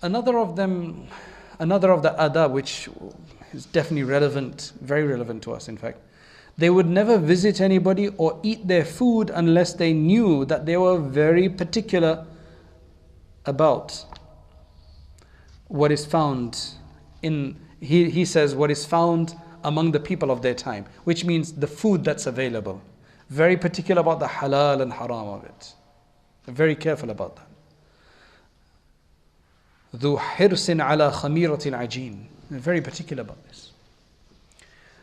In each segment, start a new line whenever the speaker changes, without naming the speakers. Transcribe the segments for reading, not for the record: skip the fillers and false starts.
Another of them, another of the adab, which is definitely relevant, very relevant to us in fact, they would never visit anybody or eat their food unless they knew that they were very particular about what is found in, he says, what is found among the people of their time, which means the food that's available. Very particular about the halal and haram of it. Very careful about that. ذو حرص على خميرة العجين. Very particular about this.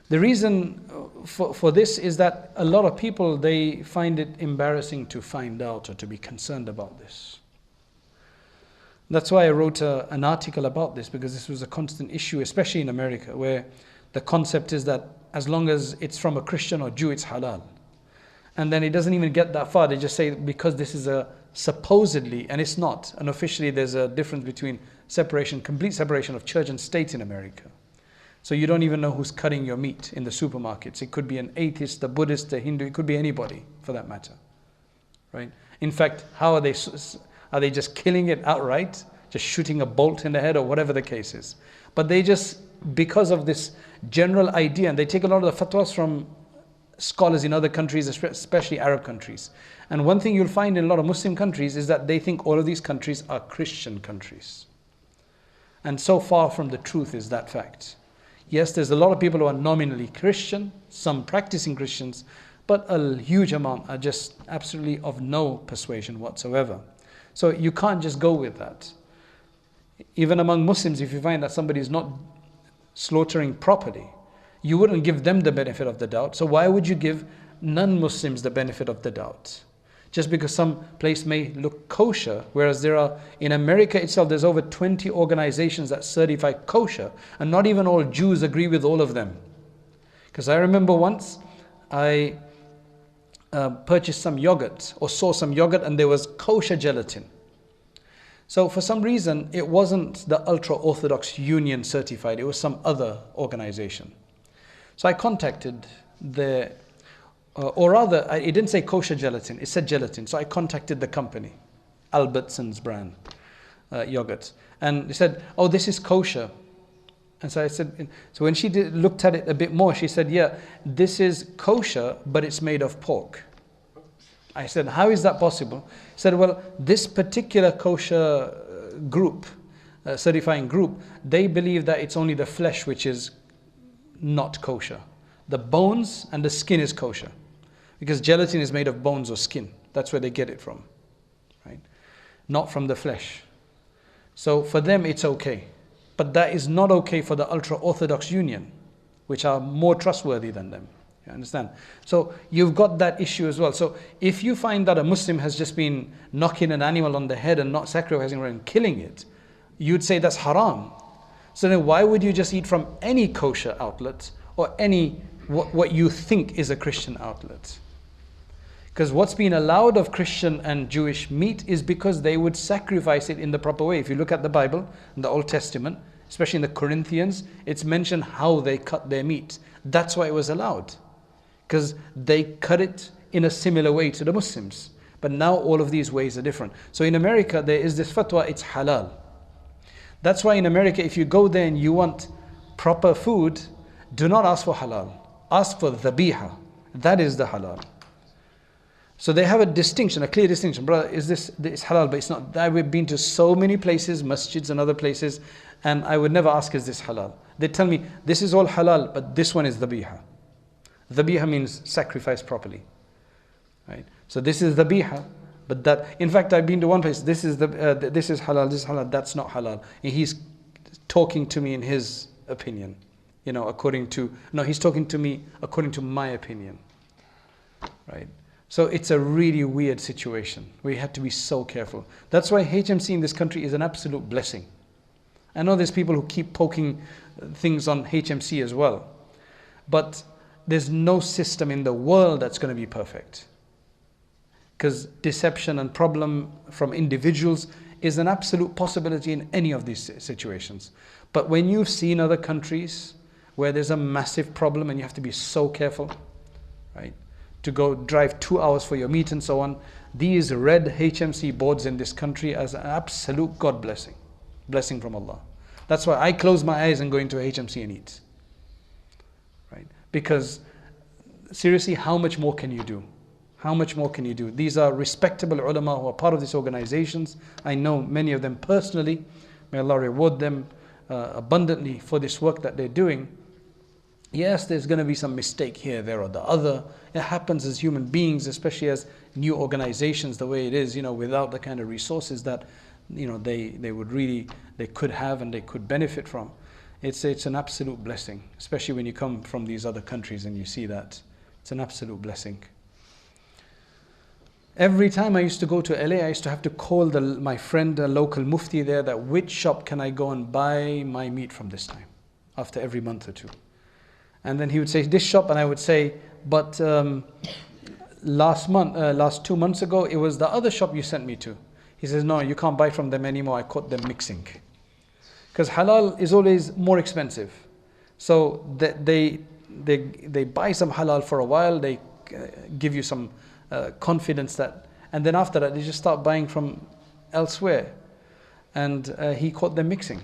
The reason for this is that a lot of people, they find it embarrassing to find out or to be concerned about this. That's why I wrote an article about this, because this was a constant issue, especially in America, where the concept is that as long as it's from a Christian or Jew, it's halal. And then it doesn't even get that far. They just say because this is a supposedly, and it's not. And officially there's a difference between separation, complete separation of church and state in America. So you don't even know who's cutting your meat in the supermarkets. It could be an atheist, a Buddhist, a Hindu, it could be anybody for that matter. Right? In fact, how are they? Are they just killing it outright? Just shooting a bolt in the head or whatever the case is? But they just, because of this general idea, and they take a lot of the fatwas from scholars in other countries, especially Arab countries. And one thing you'll find in a lot of Muslim countries is that they think all of these countries are Christian countries. And so far from the truth is that fact. Yes, there's a lot of people who are nominally Christian, some practicing Christians, but a huge amount are just absolutely of no persuasion whatsoever. So you can't just go with that. Even among Muslims, if you find that somebody is not slaughtering properly, you wouldn't give them the benefit of the doubt. So why would you give non-Muslims the benefit of the doubt? Just because some place may look kosher, whereas there are, in America itself, there's over 20 organizations that certify kosher, and not even all Jews agree with all of them. Because I remember once, I purchased some yogurt, or saw some yogurt, and there was kosher gelatin. So for some reason, it wasn't the Ultra-Orthodox Union certified, it was some other organization. So I contacted the, or rather, it didn't say kosher gelatin, it said gelatin. So I contacted the company, Albertson's brand yogurt. And they said, oh, this is kosher. And so I said, so when she looked at it a bit more, she said, yeah, this is kosher, but it's made of pork. I said, how is that possible? He said, well, this particular kosher group, certifying group, they believe that it's only the flesh which is not kosher. The bones and the skin is kosher. Because gelatin is made of bones or skin. That's where they get it from. Right? Not from the flesh. So for them it's okay. But that is not okay for the Ultra-Orthodox Union, which are more trustworthy than them. You understand? So you've got that issue as well. So if you find that a Muslim has just been knocking an animal on the head and not sacrificing it and killing it, you'd say that's haram. So then why would you just eat from any kosher outlet or any what you think is a Christian outlet? Because what's been allowed of Christian and Jewish meat is because they would sacrifice it in the proper way. If you look at the Bible, in the Old Testament, especially in the Corinthians, it's mentioned how they cut their meat. That's why it was allowed. Because they cut it in a similar way to the Muslims. But now all of these ways are different. So in America, there is this fatwa, it's halal. That's why in America, if you go there and you want proper food, do not ask for halal. Ask for dhabiha. That is the halal. So they have a distinction, a clear distinction. Brother, is this halal? But it's not. I've been to so many places, masjids and other places, and I would never ask, is this halal? They tell me, this is all halal, but this one is dhabiha. Dhabiha means sacrifice properly. Right? So this is dhabiha, but that, in fact, I've been to one place, this is halal, this is halal, that's not halal. And he's talking to me in his opinion. You know, he's talking to me according to my opinion. Right? So it's a really weird situation. We have to be so careful. That's why HMC in this country is an absolute blessing. I know there's people who keep poking things on HMC as well. But there's no system in the world that's going to be perfect. Because deception and problem from individuals is an absolute possibility in any of these situations. But when you've seen other countries where there's a massive problem and you have to be so careful, right? To go drive 2 hours for your meat and so on. These red HMC boards in this country as an absolute God blessing. blessing from Allah. That's why I close my eyes and go into HMC and eat. Right? Because seriously, how much more can you do? How much more can you do? These are respectable ulama who are part of these organizations. I know many of them personally. May Allah reward them abundantly for this work that they're doing. Yes, there's going to be some mistake here, there, or the other. It happens as human beings, especially as new organizations, the way it is, without the kind of resources that, they would really, they could have and they could benefit from. It's an absolute blessing, especially when you come from these other countries and you see that. It's an absolute blessing. Every time I used to go to LA, I used to have to call my friend, the local Mufti there, that which shop can I go and buy my meat from this time, after every month or two. And then he would say, this shop, and I would say, but last 2 months ago, it was the other shop you sent me to. He says, no, you can't buy from them anymore, I caught them mixing. Because halal is always more expensive. So they buy some halal for a while, they give you some confidence that, and then after that they just start buying from elsewhere, and he caught them mixing.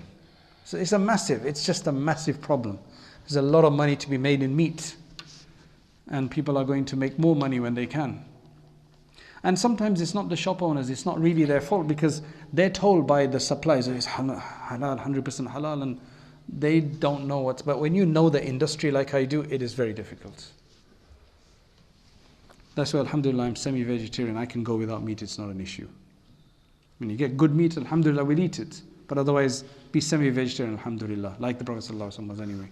So it's just a massive problem. There's a lot of money to be made in meat, and people are going to make more money when they can. And sometimes it's not the shop owners, it's not really their fault, because they're told by the suppliers it's halal, 100% halal, and they don't know what's, but when you know the industry like I do, it is very difficult. That's why, alhamdulillah, I'm semi-vegetarian. I can go without meat, it's not an issue. When you get good meat, alhamdulillah, we'll eat it. But otherwise, be semi-vegetarian, alhamdulillah, like the Prophet ﷺ was anyway.